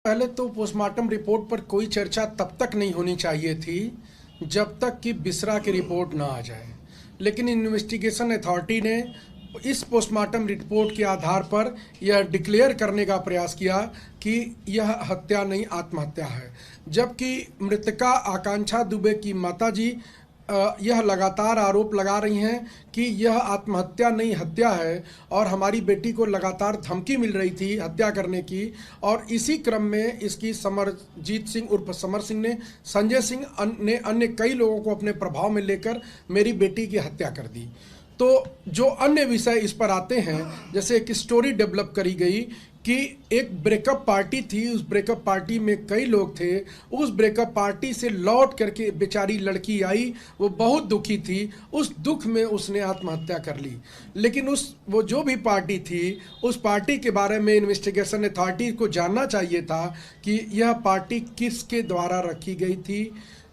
पहले तो postmortem report पर कोई चर्चा तब तक नहीं होनी चाहिए थी जब तक कि बिसरा की रिपोर्ट ना आ जाए, लेकिन इन्वेस्टिगेशन अथॉरिटी ने इस पोस्टमार्टम रिपोर्ट के आधार पर यह डिक्लेयर करने का प्रयास किया कि यह हत्या नहीं आत्महत्या है, जबकि मृतका आकांक्षा दुबे की माताजी यह लगातार आरोप लगा रही हैं कि यह आत्महत्या नहीं हत्या है और हमारी बेटी को लगातार धमकी मिल रही थी हत्या करने की। और इसी क्रम में इसकी समरजीत सिंह उर्फ समर सिंह ने संजय सिंह ने अन्य कई लोगों को अपने प्रभाव में लेकर मेरी बेटी की हत्या कर दी। तो जो अन्य विषय इस पर आते हैं, जैसे एक स्टोरी डेवलप करी गई कि एक ब्रेकअप पार्टी थी, उस ब्रेकअप पार्टी में कई लोग थे, उस ब्रेकअप पार्टी से लौट करके बेचारी लड़की आई, वो बहुत दुखी थी, उस दुख में उसने आत्महत्या कर ली। लेकिन वो जो भी पार्टी थी, उस पार्टी के बारे में इन्वेस्टिगेशन अथॉरिटी को जानना चाहिए था कि यह पार्टी किसके द्वारा रखी गई थी,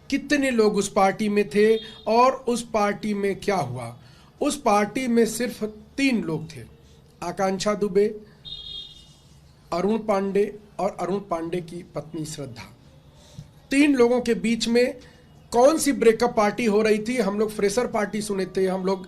कितने लोग उस पार्टी में थे और उस पार्टी में क्या हुआ। उस पार्टी में सिर्फ 3 लोग थे, आकांक्षा दुबे, अरुण पांडे और अरुण पांडे की पत्नी श्रद्धा। 3 लोगों के बीच में कौन सी ब्रेकअप पार्टी हो रही थी? हम लोग फ्रेशर पार्टी सुने थे, हम लोग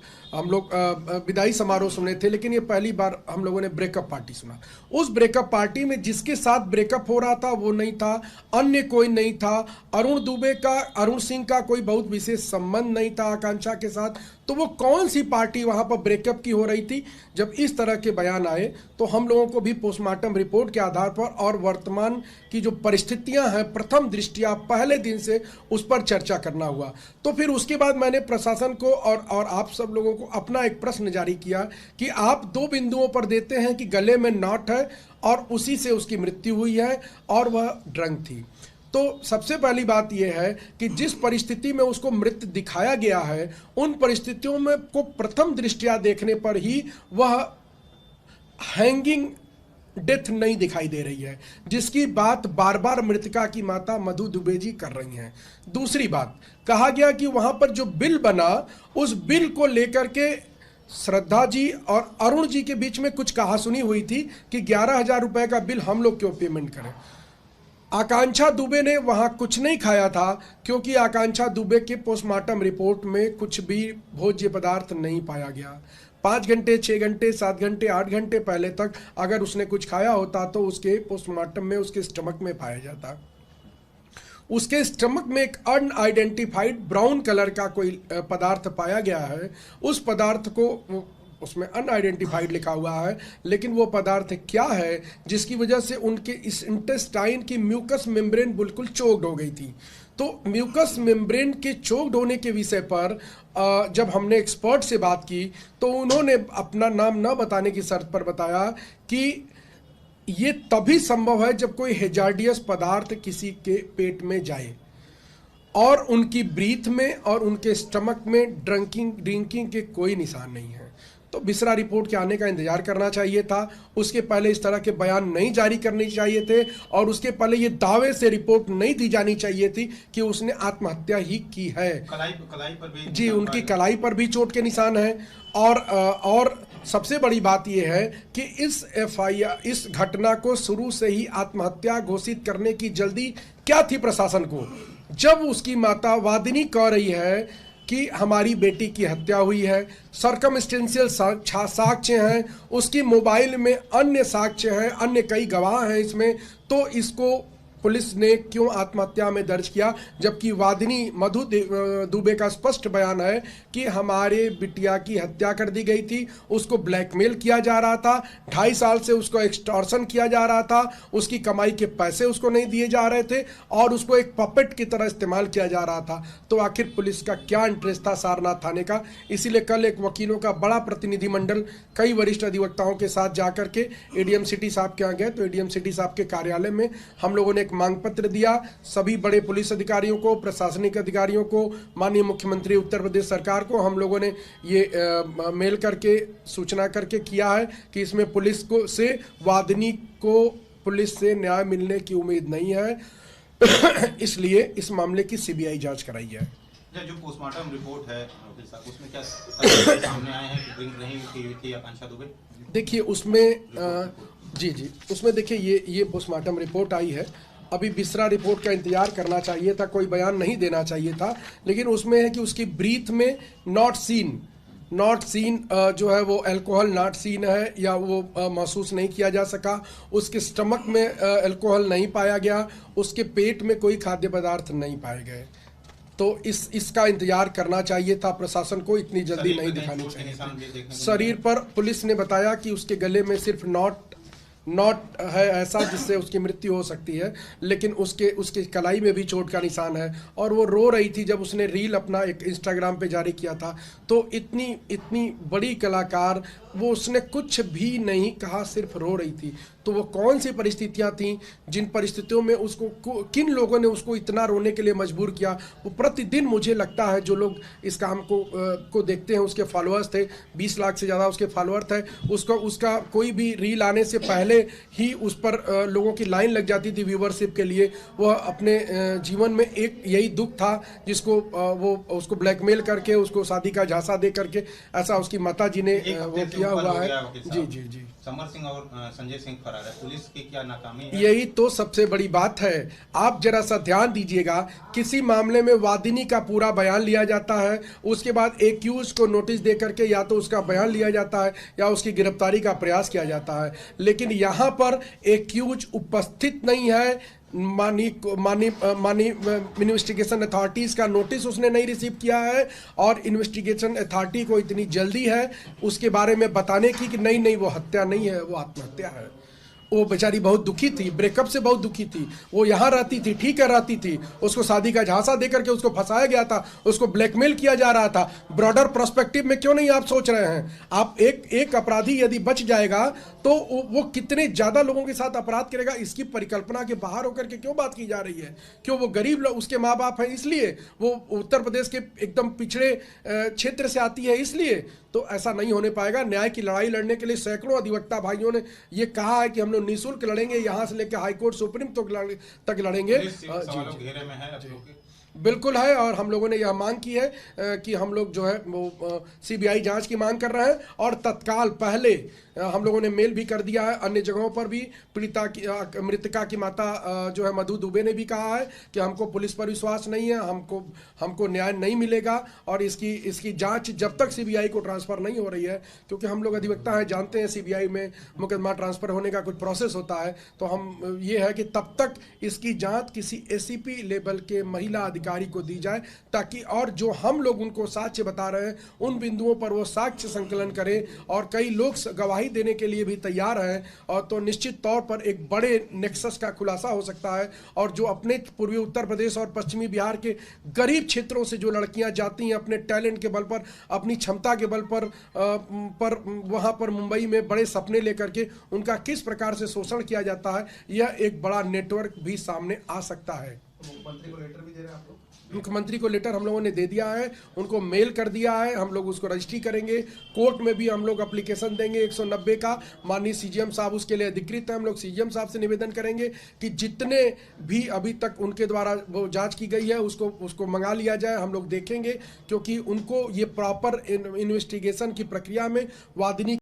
विदाई समारोह सुने थे, लेकिन ये पहली बार हम लोगों ने ब्रेकअप पार्टी सुना। उस ब्रेकअप पार्टी में जिसके साथ ब्रेकअप हो रहा था वो नहीं था, अन्य कोई नहीं था। अरुण सिंह का कोई बहुत विशेष संबंध नहीं था आकांक्षा के साथ। तो वो कौन सी पार्टी वहां पर ब्रेकअप की हो रही थी? जब इस तरह के बयान आए तो हम लोगों को भी पोस्टमार्टम रिपोर्ट के आधार पर और वर्तमान की जो परिस्थितियां हैं प्रथम दृष्टिया पहले दिन से उस पर चर्चा करना हुआ। तो फिर उसके बाद मैंने प्रशासन को और आप सब लोगों को अपना एक प्रश्न जारी किया कि आप 2 बिंदुओं पर देते हैं कि गले में नॉट है और उसी से उसकी मृत्यु हुई है और वह ड्रंक थी। तो सबसे पहली बात यह है कि जिस परिस्थिति में उसको मृत दिखाया गया है, उन परिस्थितियों में को प्रथम दृष्टिया देखने पर ही वह हैंगिंग डेथ नहीं दिखाई दे रही है, जिसकी बात बार बार मृतका की माता मधु दुबे जी कर रही हैं। दूसरी बात, कहा गया कि वहां पर जो बिल बना, उस बिल को लेकर के श्रद्धा जी और अरुण जी के बीच में कुछ कहासुनी हुई थी कि 11,000 रुपए का बिल हम लोग क्यों पेमेंट करें। आकांक्षा दुबे ने वहां कुछ नहीं खाया था, क्योंकि आकांक्षा दुबे के पोस्टमार्टम रिपोर्ट में कुछ भी भोज्य पदार्थ नहीं पाया गया। 5 घंटे, 6 घंटे, 7 घंटे, 8 घंटे पहले तक अगर उसने कुछ खाया होता तो उसके पोस्टमार्टम में उसके स्टमक में पाया जाता। उसके स्टमक में एक अनआइडेंटिफाइड ब्राउन कलर का कोई पदार्थ पाया गया है। उस पदार्थ को उसमें अनआइडेंटिफाइड लिखा हुआ है, लेकिन वो पदार्थ क्या है जिसकी वजह से उनके इस इंटेस्टाइन की म्यूकस मेम्ब्रेन बिल्कुल चोक्ड हो गई थी। तो म्यूकस मेम्ब्रेन के चोक्ड होने के विषय पर जब हमने एक्सपर्ट से बात की तो उन्होंने अपना नाम न बताने की शर्त पर बताया कि ये तभी संभव है जब कोई हेजार्डियस पदार्थ किसी के पेट में जाए और उनकी ब्रीथ में और उनके स्टमक में ड्रिंकिंग के कोई निशान नहीं है। तो बिसरा रिपोर्ट के आने का इंतजार करना चाहिए था, उसके पहले इस तरह के बयान नहीं जारी करने चाहिए थे और उसके पहले ये दावे से रिपोर्ट नहीं दी जानी चाहिए थी कि उसने आत्महत्या ही की है। कलाई पर भी जी, उनकी कलाई पर भी चोट के निशान हैं। और सबसे बड़ी बात यह है कि इस FIR, इस घटना को शुरू से ही आत्महत्या घोषित करने की जल्दी क्या थी प्रशासन को? जब उसकी माता वादिनी कह रही है कि हमारी बेटी की हत्या हुई है, सर्कमस्टेंशियल साक्ष्य हैं, उसकी मोबाइल में अन्य साक्ष्य हैं, अन्य कई गवाह हैं इसमें, तो इसको पुलिस ने क्यों आत्महत्या में दर्ज किया? जबकि वादिनी मधु दुबे का स्पष्ट बयान है कि हमारे बिटिया की हत्या कर दी गई थी, उसको ब्लैकमेल किया जा रहा था, 2.5 साल से उसको एक्सटॉर्शन किया जा रहा था, उसकी कमाई के पैसे उसको नहीं दिए जा रहे थे और उसको एक पपेट की तरह इस्तेमाल किया जा रहा था। तो आखिर पुलिस का क्या इंटरेस्ट था सारनाथ थाने का? इसीलिए कल एक वकीलों का बड़ा प्रतिनिधिमंडल कई वरिष्ठ अधिवक्ताओं के साथ जाकर के ADM सिटी साहब के यहाँ गए। तो ADM सिटी साहब के कार्यालय में हम लोगों ने एक मांग पत्र दिया सभी बड़े पुलिस अधिकारियों को, प्रशासनिक अधिकारियों को, माननीय मुख्यमंत्री उत्तर प्रदेश सरकार को। हम लोगों ने ये मेल करके सूचना करके किया है कि इसमें पुलिस को से वादिनी को पुलिस से न्याय मिलने की उम्मीद नहीं है इसलिए इस मामले की CBI जांच कराई है। जो पोस्टमार्टम रिपोर्ट है उसमें क्या सामने आए हैं कि ड्रिंक नहीं की हुई थी आकांक्षा दुबे? देखिए, उसमें जी जी, उसमें देखिए ये पोस्टमार्टम रिपोर्ट आई है। अभी बिसरा रिपोर्ट का इंतजार करना चाहिए था, कोई बयान नहीं देना चाहिए था, लेकिन उसमें है कि उसकी ब्रीथ में नॉट सीन जो है वो अल्कोहल नॉट सीन है, या वो महसूस नहीं किया जा सका। उसके स्टमक में अल्कोहल नहीं पाया गया, उसके पेट में कोई खाद्य पदार्थ नहीं पाए गए। तो इसका इंतजार करना चाहिए था प्रशासन को, इतनी जल्दी नहीं दिखानी चाहिए। शरीर पर पुलिस ने बताया कि उसके गले में सिर्फ नॉट है ऐसा जिससे उसकी मृत्यु हो सकती है, लेकिन उसके कलाई में भी चोट का निशान है, और वो रो रही थी जब उसने रील अपना एक इंस्टाग्राम पे जारी किया था। तो इतनी बड़ी कलाकार, वो उसने कुछ भी नहीं कहा, सिर्फ रो रही थी। तो वो कौन सी परिस्थितियां थीं जिन परिस्थितियों में किन लोगों ने उसको इतना रोने के लिए मजबूर किया। वो प्रतिदिन, मुझे लगता है जो लोग इस काम को देखते हैं, उसके फॉलोअर्स थे 20 लाख से ज़्यादा उसके फॉलोअर थे, उसका कोई भी रील आने से पहले ही उस पर लोगों की लाइन लग जाती थी व्यूवरशिप के लिए। वह अपने जीवन में एक यही दुख था जिसको वो उसको ब्लैकमेल करके, उसको शादी का झांसा दे करके, ऐसा उसकी माता जी ने वो किया हुआ है। जी जी जी, समर सिंह और संजय सिंह फरार है, पुलिस की क्या नाकामी है? यही तो सबसे बड़ी बात है। आप जरा सा ध्यान दीजिएगा, किसी मामले में वादिनी का पूरा बयान लिया जाता है, उसके बाद एक्यूज को नोटिस दे करके या तो उसका बयान लिया जाता है या उसकी गिरफ्तारी का प्रयास किया जाता है, लेकिन यहाँ पर एक्यूज उपस्थित नहीं है। मानी इन्वेस्टिगेशन अथॉरिटीज़ का नोटिस उसने नहीं रिसीव किया है, और इन्वेस्टिगेशन अथॉरिटी को इतनी जल्दी है उसके बारे में बताने की कि नहीं वो हत्या नहीं है, वो आत्महत्या है। वो बेचारी बहुत दुखी थी, ब्रेकअप से बहुत दुखी थी। वो यहाँ रहती थी, ठीक है रहती थी, उसको शादी का झांसा दे करके उसको फंसाया गया था, उसको ब्लैकमेल किया जा रहा था। ब्रॉडर पर्सपेक्टिव में क्यों नहीं आप सोच रहे हैं? आप एक अपराधी यदि बच जाएगा तो वो कितने ज़्यादा लोगों के साथ अपराध करेगा, इसकी परिकल्पना के बाहर होकर के क्यों बात की जा रही है? क्यों वो गरीब लोग, उसके माँ बाप हैं इसलिए, वो उत्तर प्रदेश के एकदम पिछड़े क्षेत्र से आती है इसलिए? तो ऐसा नहीं होने पाएगा। न्याय की लड़ाई लड़ने के लिए सैकड़ों अधिवक्ता भाइयों ने ये कहा है कि हम लोग निःशुल्क लड़ेंगे, यहाँ से लेकर हाईकोर्ट सुप्रीम तक लड़ेंगे। घेरे में है आप लोग के? बिल्कुल है, और हम लोगों ने यह मांग की है कि हम लोग जो है वो सीबीआई जांच की मांग कर रहे हैं, और तत्काल पहले हम लोगों ने मेल भी कर दिया है अन्य जगहों पर भी। पीड़िता की मृतका की माता जो है मधु दुबे ने भी कहा है कि हमको पुलिस पर विश्वास नहीं है, हमको न्याय नहीं मिलेगा, और इसकी जांच जब तक सीबीआई को ट्रांसफ़र नहीं हो रही है, क्योंकि हम लोग अधिवक्ता हैं, जानते हैं सीबीआई में मुकदमा ट्रांसफ़र होने का कुछ प्रोसेस होता है, तो हम ये है कि तब तक इसकी जाँच किसी एसीपी लेवल के महिला अधिकारी को दी जाए, ताकि और जो हम लोग उनको साक्ष्य बता रहे हैं उन बिंदुओं पर वो साक्ष्य संकलन करें, और कई लोग गवाही देने के लिए भी तैयार हैं, और तो निश्चित तौर पर एक बड़े नेक्सस का खुलासा हो सकता है। और जो अपने पूर्वी उत्तर प्रदेश और पश्चिमी बिहार के गरीब क्षेत्रों से जो लड़कियां जाती हैं अपने टैलेंट के बल पर, अपनी क्षमता के बल पर वहां पर मुंबई में बड़े सपने लेकर के उनका किस प्रकार से शोषण किया जाता है, यह एक बड़ा नेटवर्क भी सामने आ सकता है। मुख्यमंत्री को लेटर भी दे रहे हैं आप लोग? मुख्यमंत्री को लेटर हम लोगों ने दे दिया है, उनको मेल कर दिया है, हम लोग उसको रजिस्ट्री करेंगे, कोर्ट में भी हम लोग एप्लीकेशन देंगे 190 का। माननीय सीजीएम साहब उसके लिए अधिकृत है, हम लोग सीजीएम साहब से निवेदन करेंगे कि जितने भी अभी तक उनके द्वारा वो जांच की गई है उसको मंगा लिया जाए, हम लोग देखेंगे, क्योंकि उनको ये प्रॉपर इन्वेस्टिगेशन की प्रक्रिया में वादिनी